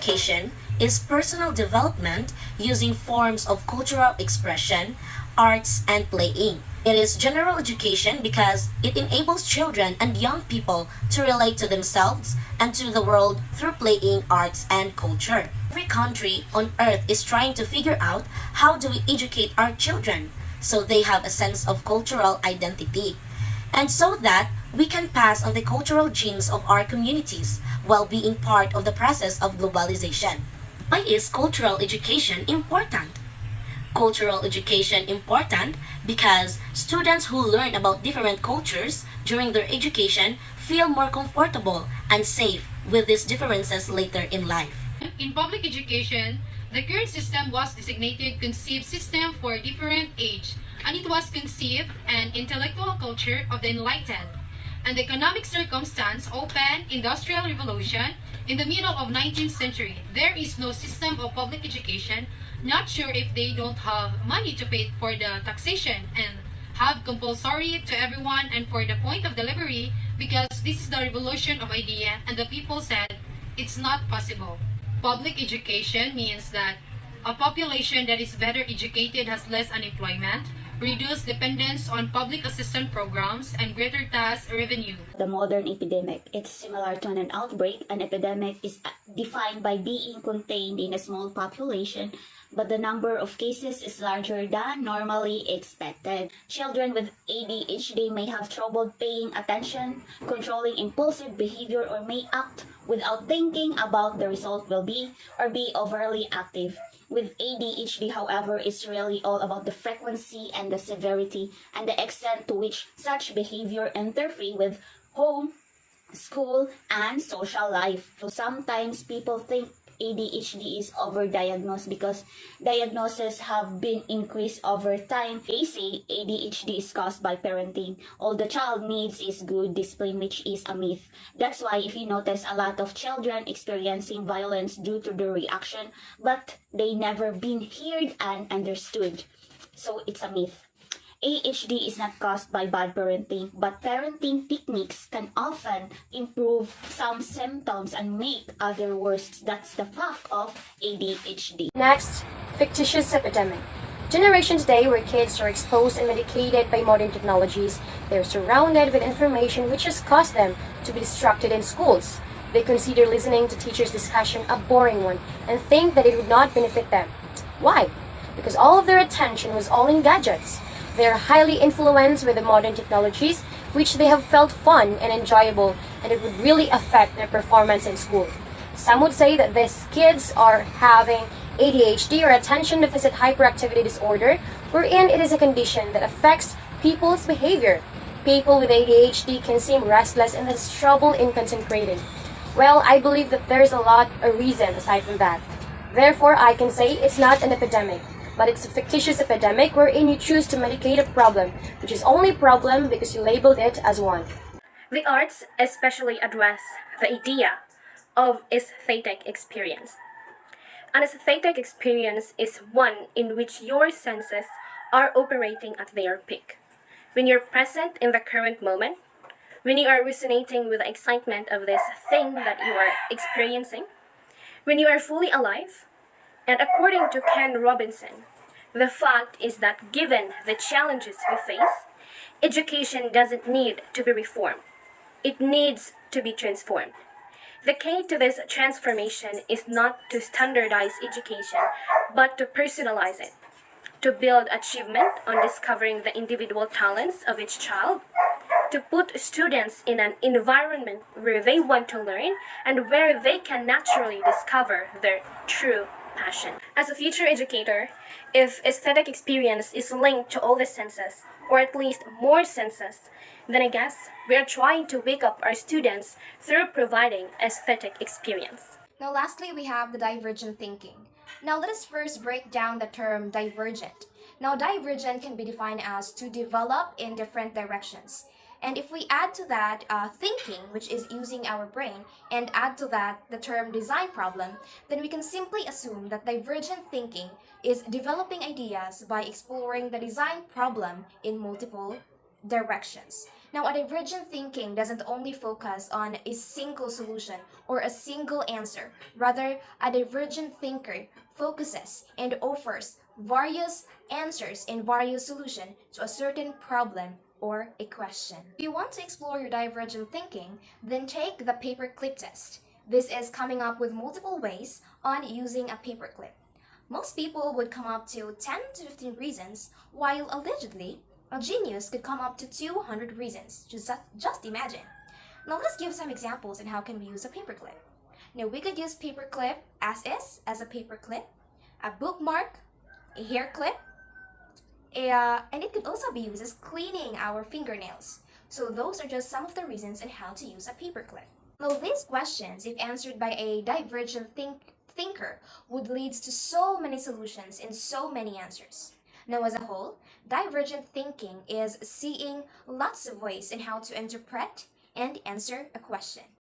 education is personal development using forms of cultural expression, arts, and playing. It is general education because it enables children and young people to relate to themselves and to the world through playing, arts, and culture. Every country on earth is trying to figure out how do we educate our children so they have a sense of cultural identity, and so that we can pass on the cultural genes of our communities while being part of the process of globalization. Why is cultural education important? Cultural education important because students who learn about different cultures during their education feel more comfortable and safe with these differences later in life. In public education, the current system was designated conceived system for different age, and it was conceived an intellectual culture of the enlightened. And the economic circumstance open industrial revolution in the middle of 19th century. There is no system of public education, not sure if they don't have money to pay for the taxation and have compulsory to everyone and for the point of delivery, because this is the revolution of idea and the people said it's not possible. Public education means that a population that is better educated has less unemployment, reduced dependence on public assistance programs, and greater tax revenue. The modern epidemic. It's similar to an outbreak. An epidemic is defined by being contained in a small population, but the number of cases is larger than normally expected. Children with ADHD may have trouble paying attention, controlling impulsive behavior, or may act without thinking about the result will be, or be overly active. With ADHD, however, it's really all about the frequency and the severity and the extent to which such behavior interfere with home, school, and social life. So sometimes people think ADHD is overdiagnosed because diagnoses have been increased over time. They say ADHD is caused by parenting. All the child needs is good discipline, which is a myth. That's why if you notice a lot of children experiencing violence due to their reaction, but they never been heard and understood. So it's a myth. ADHD is not caused by bad parenting, but parenting techniques can often improve some symptoms and make other worse. That's the fact of ADHD. Next, fictitious epidemic. Generation today where kids are exposed and medicated by modern technologies, they're surrounded with information which has caused them to be distracted in schools. They consider listening to teachers' discussion a boring one and think that it would not benefit them. Why? Because all of their attention was all in gadgets. They are highly influenced with the modern technologies, which they have felt fun and enjoyable, and it would really affect their performance in school. Some would say that these kids are having ADHD or attention deficit hyperactivity disorder, wherein it is a condition that affects people's behavior. People with ADHD can seem restless and has trouble in concentrating. Well, I believe that there's a lot of reason aside from that. Therefore, I can say it's not an epidemic, but it's a fictitious epidemic wherein you choose to medicate a problem, which is only a problem because you labeled it as one. The arts especially address the idea of aesthetic experience. An aesthetic experience is one in which your senses are operating at their peak. When you're present in the current moment, when you are resonating with the excitement of this thing that you are experiencing, when you are fully alive. And according to Ken Robinson, the fact is that given the challenges we face, education doesn't need to be reformed. It needs to be transformed. The key to this transformation is not to standardize education, but to personalize it, to build achievement on discovering the individual talents of each child, to put students in an environment where they want to learn and where they can naturally discover their true passion. As a future educator, if aesthetic experience is linked to all the senses, or at least more senses, then I guess we are trying to wake up our students through providing aesthetic experience. Now lastly, we have the divergent thinking. Now let us first break down the term divergent. Now divergent can be defined as to develop in different directions. And if we add to that thinking, which is using our brain, and add to that the term design problem, then we can simply assume that divergent thinking is developing ideas by exploring the design problem in multiple directions. Now, a divergent thinking doesn't only focus on a single solution or a single answer. Rather, a divergent thinker focuses and offers various answers and various solutions to a certain problem or a question. If you want to explore your divergent thinking, then take the paperclip test. This is coming up with multiple ways on using a paperclip. Most people would come up to 10 to 15 reasons, while allegedly, a genius could come up to 200 reasons. Just imagine. Now let's give some examples on how can we use a paperclip. Now we could use paperclip as is, as a paperclip, a bookmark, a hair clip, and it could also be used as cleaning our fingernails. So those are just some of the reasons on how to use a paperclip. Now these questions, if answered by a divergent thinker, would lead to so many solutions and so many answers. Now as a whole, divergent thinking is seeing lots of ways in how to interpret and answer a question.